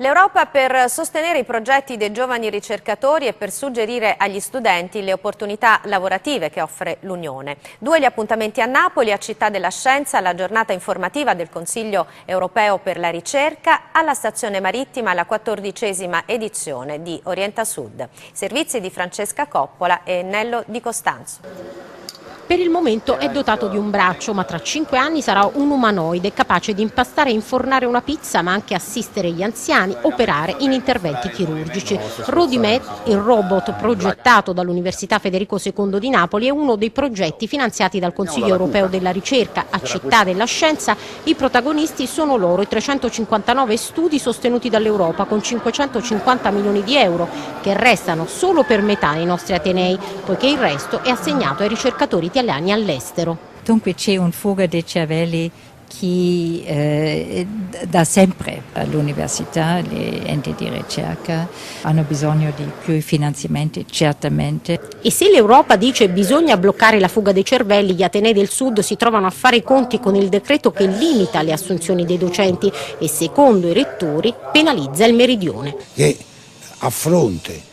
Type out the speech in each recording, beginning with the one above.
L'Europa per sostenere i progetti dei giovani ricercatori e per suggerire agli studenti le opportunità lavorative che offre l'Unione. 2 gli appuntamenti a Napoli, a Città della Scienza, la giornata informativa del Consiglio europeo per la ricerca, alla stazione marittima la 14ª edizione di Orienta Sud. Servizi di Francesca Coppola e Nello Di Costanzo. Per il momento è dotato di un braccio, ma tra 5 anni sarà un umanoide capace di impastare e infornare una pizza, ma anche assistere gli anziani, operare in interventi chirurgici. Rodimed, il robot progettato dall'Università Federico II di Napoli, è uno dei progetti finanziati dal Consiglio europeo della ricerca. A Città della Scienza i protagonisti sono loro, i 359 studi sostenuti dall'Europa con 550 milioni di euro, che restano solo per metà nei nostri atenei, poiché il resto è assegnato ai ricercatori italiani all'estero. Dunque c'è un fuga dei cervelli che da sempre all'università, gli enti di ricerca hanno bisogno di più finanziamenti, certamente. E se l'Europa dice bisogna bloccare la fuga dei cervelli, gli atenei del Sud si trovano a fare i conti con il decreto che limita le assunzioni dei docenti e, secondo i rettori, penalizza il meridione. Che a fronte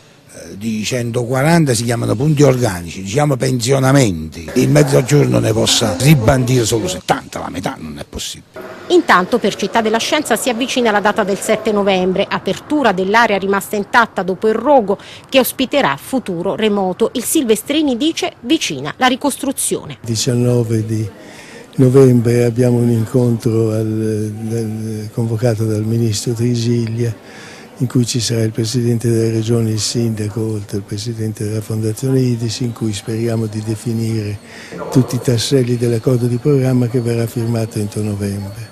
di 140 si chiamano punti organici, diciamo pensionamenti, il mezzogiorno ne possa ribandire solo 70, la metà non è possibile. Intanto per Città della Scienza si avvicina la data del 7 novembre, apertura dell'area rimasta intatta dopo il rogo che ospiterà futuro remoto. Il Silvestrini dice vicina la ricostruzione. 19 di novembre abbiamo un incontro convocato dal ministro Trisiglia, in cui ci sarà il Presidente della Regione, il Sindaco, oltre al Presidente della Fondazione IDIS, in cui speriamo di definire tutti i tasselli dell'accordo di programma che verrà firmato entro novembre.